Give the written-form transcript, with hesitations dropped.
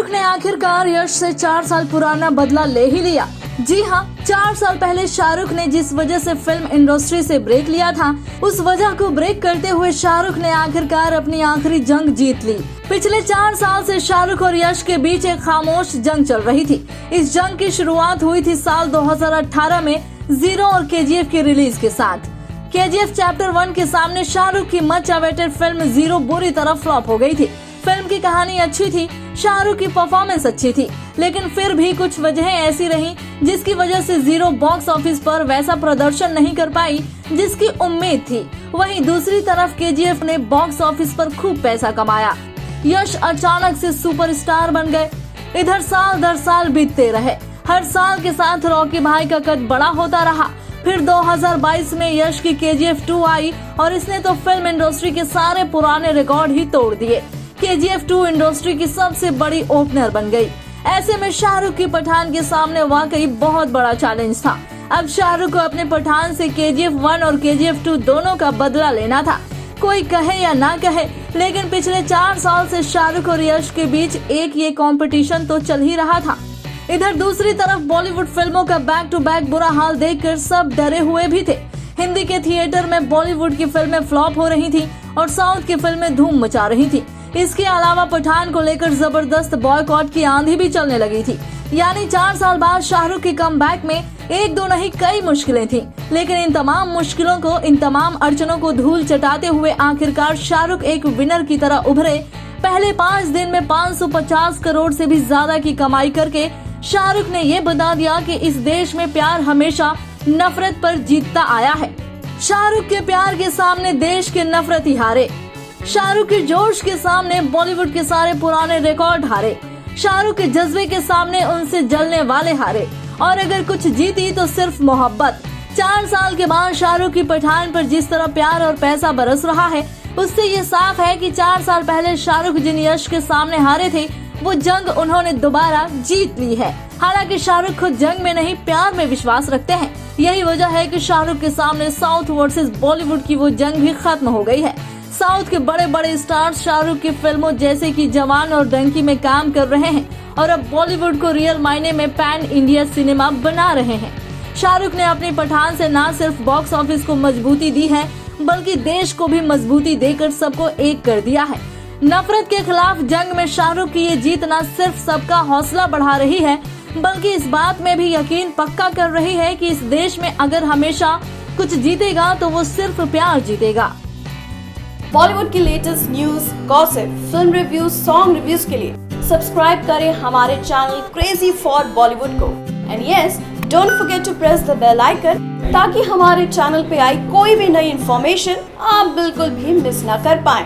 शाहरुख ने आखिरकार यश से 4 साल पुराना बदला ले ही लिया। जी हाँ, 4 साल पहले शाहरुख ने जिस वजह से फिल्म इंडस्ट्री से ब्रेक लिया था, उस वजह को ब्रेक करते हुए शाहरुख ने आखिरकार अपनी आखिरी जंग जीत ली। पिछले 4 साल से शाहरुख और यश के बीच एक खामोश जंग चल रही थी। इस जंग की शुरुआत हुई थी साल 2018 में जीरो और केजीएफ की रिलीज के साथ। केजीएफ चैप्टर 1 के सामने शाहरुख की मच अवेटेड फिल्म जीरो बुरी तरह फ्लॉप हो गई थी। फिल्म की कहानी अच्छी थी, शाहरुख की परफॉर्मेंस अच्छी थी, लेकिन फिर भी कुछ वजहें ऐसी रहीं जिसकी वजह से जीरो बॉक्स ऑफिस पर वैसा प्रदर्शन नहीं कर पाई जिसकी उम्मीद थी। वहीं दूसरी तरफ केजीएफ ने बॉक्स ऑफिस पर खूब पैसा कमाया। यश अचानक से सुपरस्टार बन गए। इधर साल दर साल बीतते रहे, हर साल के साथ रॉकी भाई का कद बड़ा होता रहा। फिर 2022 में यश की केजीएफ 2 आई और इसने तो फिल्म इंडस्ट्री के सारे पुराने रिकॉर्ड ही तोड़ दिए। केजीएफ 2 इंडस्ट्री की सबसे बड़ी ओपनर बन गई। ऐसे में शाहरुख की पठान के सामने वाकई बहुत बड़ा चैलेंज था। अब शाहरुख को अपने पठान से केजीएफ 1 और केजीएफ 2 दोनों का बदला लेना था। कोई कहे या ना कहे, लेकिन पिछले 4 साल से शाहरुख और यश के बीच एक ये कंपटीशन तो चल ही रहा था। इधर दूसरी तरफ बॉलीवुड फिल्मों का बैक टू बैक बुरा हाल देखकर सब डरे हुए भी थे। हिंदी के थिएटर में बॉलीवुड की फिल्में फ्लॉप हो रही थी और साउथ की फिल्में धूम मचा रही थी। इसके अलावा पठान को लेकर जबरदस्त बॉयकॉट की आंधी भी चलने लगी थी। यानी 4 साल बाद शाहरुख के कमबैक में एक दो नहीं कई मुश्किलें थी, लेकिन इन तमाम मुश्किलों को, इन तमाम अड़चनों को धूल चटाते हुए आखिरकार शाहरुख एक विनर की तरह उभरे। पहले 5 दिन में 550 करोड़ से भी ज्यादा की कमाई करके शाहरुख ने ये बता दिया कि इस देश में प्यार हमेशा नफरत पर जीतता आया है। शाहरुख के प्यार के सामने देश के नफरत ही हारे। शाहरुख के जोश के सामने बॉलीवुड के सारे पुराने रिकॉर्ड हारे। शाहरुख के जज्बे के सामने उनसे जलने वाले हारे। और अगर कुछ जीती तो सिर्फ मोहब्बत। 4 साल के बाद शाहरुख की पठान पर जिस तरह प्यार और पैसा बरस रहा है, उससे ये साफ है कि 4 साल पहले शाहरुख जिन यश के सामने हारे थे, वो जंग उन्होंने दोबारा जीत ली है। हालांकि शाहरुख खुद जंग में नहीं, प्यार में विश्वास रखते हैं। यही वजह है कि शाहरुख के सामने साउथ वर्सेस बॉलीवुड की वो जंग भी खत्म हो गई है। साउथ के बड़े बड़े स्टार्स शाहरुख की फिल्मों जैसे कि जवान और डंकी में काम कर रहे हैं और अब बॉलीवुड को रियल मायने में पैन इंडिया सिनेमा बना रहे हैं। शाहरुख ने अपनी पठान से न सिर्फ बॉक्स ऑफिस को मजबूती दी है, बल्कि देश को भी मजबूती देकर सबको एक कर दिया है। नफरत के खिलाफ जंग में शाहरुख की ये जीत न सिर्फ सबका हौसला बढ़ा रही है, बल्कि इस बात में भी यकीन पक्का कर रही है कि इस देश में अगर हमेशा कुछ जीतेगा तो वो सिर्फ प्यार जीतेगा। बॉलीवुड की latest news, gossip, film reviews, song reviews के लिए सब्सक्राइब करें हमारे चैनल क्रेजी फॉर बॉलीवुड को। And yes, don't forget to press the bell icon ताकि हमारे चैनल पे आई कोई भी नई इन्फॉर्मेशन आप बिल्कुल भी मिस ना कर पाएं।